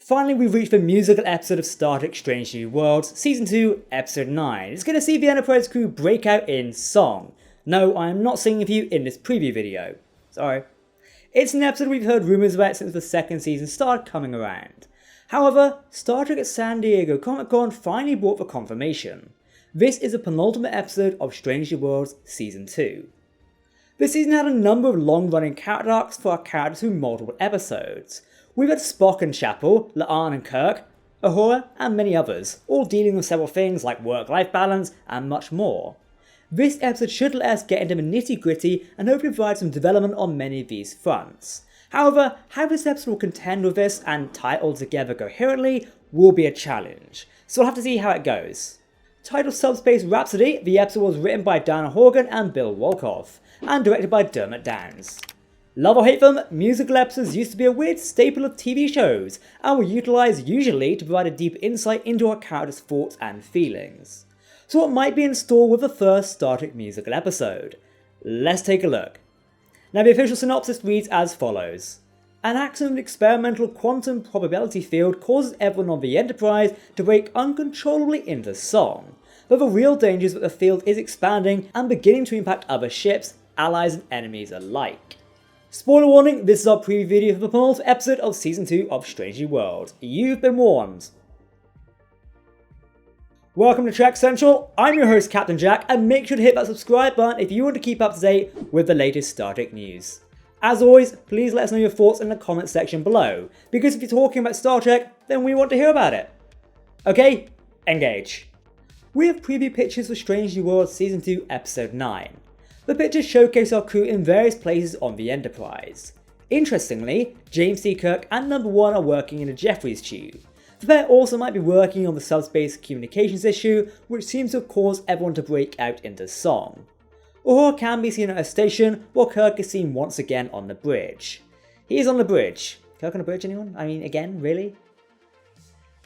Finally, we've reached the musical episode of Star Trek Strange New Worlds, Season 2, Episode 9. It's going to see the Enterprise crew break out in song. No, I am not singing for you in this preview video. Sorry. It's an episode we've heard rumours about since the second season started coming around. However, Star Trek at San Diego Comic-Con finally brought the confirmation. This is the penultimate episode of Strange New Worlds Season 2. This season had a number of long-running character arcs for our characters through multiple episodes. We've had Spock and Chapel, La'an and Kirk, Uhura, and many others, all dealing with several things like work-life balance and much more. This episode should let us get into the nitty-gritty and hopefully provide some development on many of these fronts. However, how this episode will contend with this and tie it all together coherently will be a challenge, so we'll have to see how it goes. Titled Subspace Rhapsody, the episode was written by Diana Horgan and Bill Wolkoff, and directed by Dermot Downs. Love or hate them, musical episodes used to be a weird staple of TV shows, and were utilised usually to provide a deep insight into our characters' thoughts and feelings. So what might be in store with the first Star Trek musical episode? Let's take a look. Now the official synopsis reads as follows. An accident of an experimental quantum probability field causes everyone on the Enterprise to break uncontrollably into song, but the real danger is that the field is expanding and beginning to impact other ships, allies and enemies alike. Spoiler warning, this is our preview video for the penultimate episode of Season 2 of Strange New Worlds. You've been warned. Welcome to Trek Central, I'm your host Captain Jack, and make sure to hit that subscribe button if you want to keep up to date with the latest Star Trek news. As always, please let us know your thoughts in the comments section below, because if you're talking about Star Trek, then we want to hear about it. Okay, engage. We have preview pictures for Strange New Worlds Season 2 Episode 9. The pictures showcase our crew in various places on the Enterprise. Interestingly, James T. Kirk and Number 1 are working in a Jeffries tube. The pair also might be working on the subspace communications issue, which seems to have caused everyone to break out into song. Uhura can be seen at a station, while Kirk is seen once again on the bridge. He is on the bridge. Kirk on the bridge, anyone? I mean, again, really?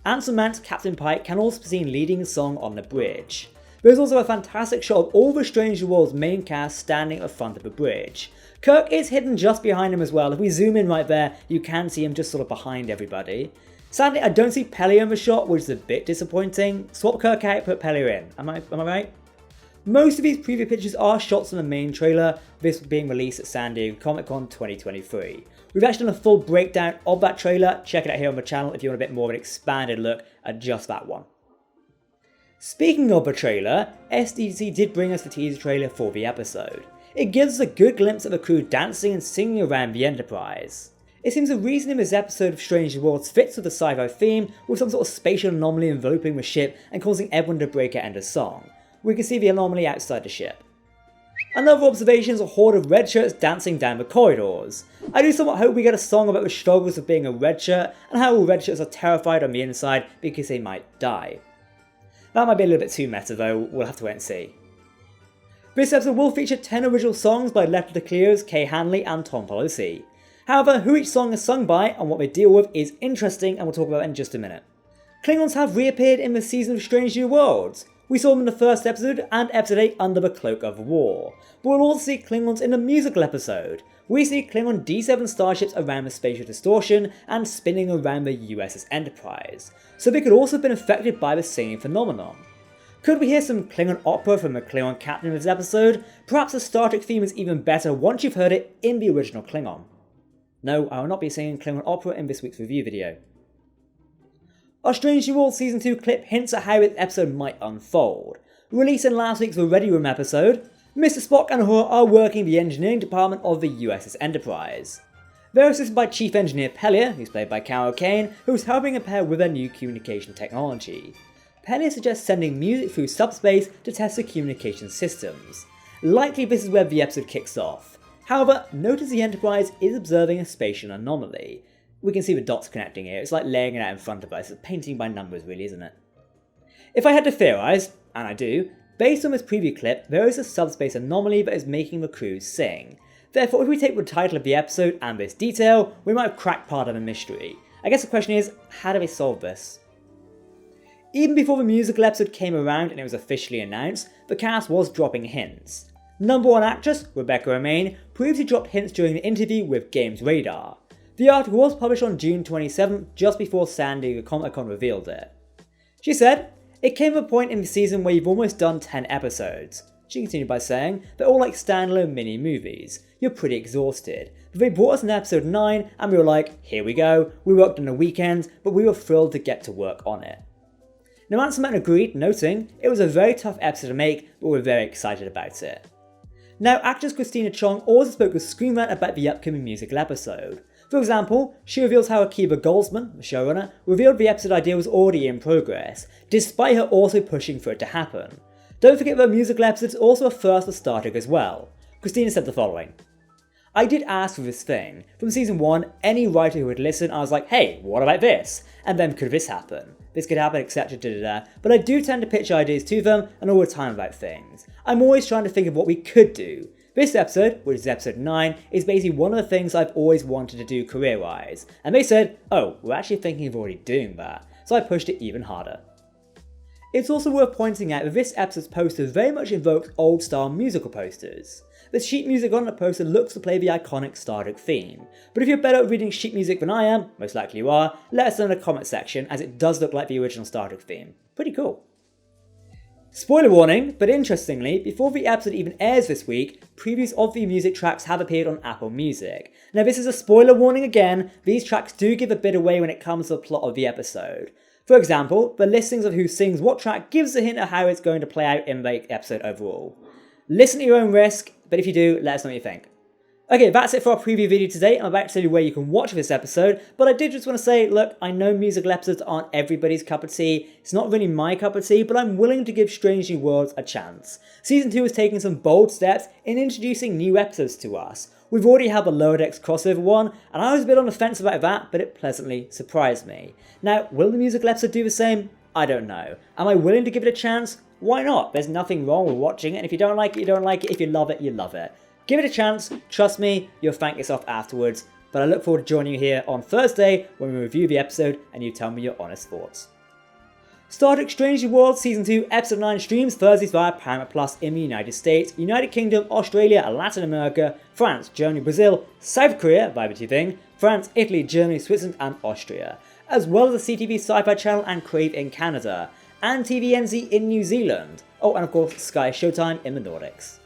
Anson Mount, Captain Pike, can also be seen leading a song on the bridge. There's also a fantastic shot of all the Strange New Worlds main cast standing at the front of the bridge. Kirk is hidden just behind him as well. If we zoom in right there, you can see him just sort of behind everybody. Sadly, I don't see Pelia in the shot, which is a bit disappointing. Swap Kirk out, put Pelia in. Am I right? Most of these preview pictures are shots from the main trailer, this being released at San Diego Comic-Con 2023. We've actually done a full breakdown of that trailer. Check it out here on the channel if you want a bit more of an expanded look at just that one. Speaking of the trailer, SDC did bring us the teaser trailer for the episode. It gives us a good glimpse of the crew dancing and singing around the Enterprise. It seems the reason in this episode of Strange New Worlds fits with the sci-fi theme, with some sort of spatial anomaly enveloping the ship and causing everyone to break out into song. We can see the anomaly outside the ship. Another observation is a horde of red shirts dancing down the corridors. I do somewhat hope we get a song about the struggles of being a red shirt and how all red shirts are terrified on the inside because they might die. That might be a little bit too meta though, we'll have to wait and see. This episode will feature 10 original songs by Left of the Cleos, Kay Hanley and Tom Pelosi. However, who each song is sung by and what they deal with is interesting, and we'll talk about that in just a minute. Klingons have reappeared in the season of Strange New Worlds. We saw them in the first episode and episode 8 under the Cloak of War. But we'll also see Klingons in the musical episode. We see Klingon D7 starships around the spatial distortion and spinning around the USS Enterprise, so they could also have been affected by the singing phenomenon. Could we hear some Klingon opera from the Klingon captain in this episode? Perhaps the Star Trek theme is even better once you've heard it in the original Klingon. No, I will not be singing Klingon opera in this week's review video. Our Strange New Worlds Season 2 clip hints at how this episode might unfold. Released in last week's The Ready Room episode, Mr. Spock and Uhura are working in the engineering department of the USS Enterprise. They're assisted by Chief Engineer Pelia, who's played by Carol Kane, who's helping a pair with their new communication technology. Pelia suggests sending music through subspace to test the communication systems. Likely this is where the episode kicks off. However, notice the Enterprise is observing a spatial anomaly. We can see the dots connecting here, it's like laying it out in front of us, it's painting by numbers really, isn't it? If I had to theorise, and I do, based on this preview clip, there is a subspace anomaly that is making the crew sing. Therefore, if we take the title of the episode and this detail, we might have cracked part of the mystery. I guess the question is, how do they solve this? Even before the musical episode came around and it was officially announced, the cast was dropping hints. Number 1 actress, Rebecca Romaine, previously dropped hints during an interview with Games Radar. The article was published on June 27th, just before San Diego Comic-Con revealed it. She said, "It came to a point in the season where you've almost done 10 episodes. She continued by saying, they're all like standalone mini movies. You're pretty exhausted. But they brought us in episode 9 and we were like, here we go. We worked on a weekend, but we were thrilled to get to work on it." Now Manson agreed, noting, "It was a very tough episode to make, but we're very excited about it." Now actress Christina Chong also spoke with Screen Rant about the upcoming musical episode. For example, she reveals how Akiva Goldsman, the showrunner, revealed the episode idea was already in progress, despite her also pushing for it to happen. Don't forget that the musical episode is also a first for Star Trek as well. Christina said the following: "I did ask for this thing. From season 1, any writer who would listen, I was like, hey, what about this? And then could this happen? This could happen, etc. But I do tend to pitch ideas to them and all the time about things. I'm always trying to think of what we could do. This episode, which is episode 9, is basically one of the things I've always wanted to do career-wise. And they said, oh, we're actually thinking of already doing that. So I pushed it even harder." It's also worth pointing out that this episode's poster very much invokes old-style musical posters. The sheet music on the poster looks to play the iconic Star Trek theme, but if you're better at reading sheet music than I am, most likely you are, let us know in the comment section, as it does look like the original Star Trek theme. Pretty cool. Spoiler warning, but interestingly, before the episode even airs this week, previews of the music tracks have appeared on Apple Music. Now this is a spoiler warning again, these tracks do give a bit away when it comes to the plot of the episode. For example, the listings of who sings what track gives a hint of how it's going to play out in the episode overall. Listen at your own risk, but if you do, let us know what you think. Okay, that's it for our preview video today. I'm about to tell you where you can watch this episode, but I did just want to say, look, I know musical episodes aren't everybody's cup of tea. It's not really my cup of tea, but I'm willing to give Strange New Worlds a chance. Season 2 is taking some bold steps in introducing new episodes to us. We've already had the Lower Decks crossover one, and I was a bit on the fence about that, but it pleasantly surprised me. Now, will the musical episode do the same? I don't know. Am I willing to give it a chance? Why not? There's nothing wrong with watching it, and if you don't like it, you don't like it. If you love it, you love it. Give it a chance, trust me, you'll thank yourself afterwards, but I look forward to joining you here on Thursday when we review the episode and you tell me your honest thoughts. Star Trek Strange New Worlds Season 2 Episode 9 streams Thursdays via Paramount Plus in the United States, United Kingdom, Australia, Latin America, France, Germany, Brazil, South Korea via BTV, France, Italy, Germany, Switzerland and Austria, as well as the CTV Sci-Fi Channel and Crave in Canada, and TVNZ in New Zealand, oh and of course Sky Showtime in the Nordics.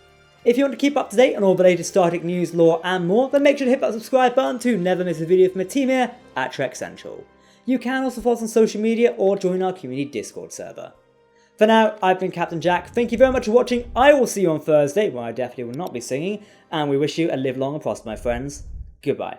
If you want to keep up to date on all the latest Star Trek news, lore and more, then make sure to hit that subscribe button to never miss a video from the team here at Trek Central. You can also follow us on social media or join our community Discord server. For now, I've been Captain Jack, thank you very much for watching, I will see you on Thursday, where I definitely will not be singing, and we wish you a live long and prosper my friends, goodbye.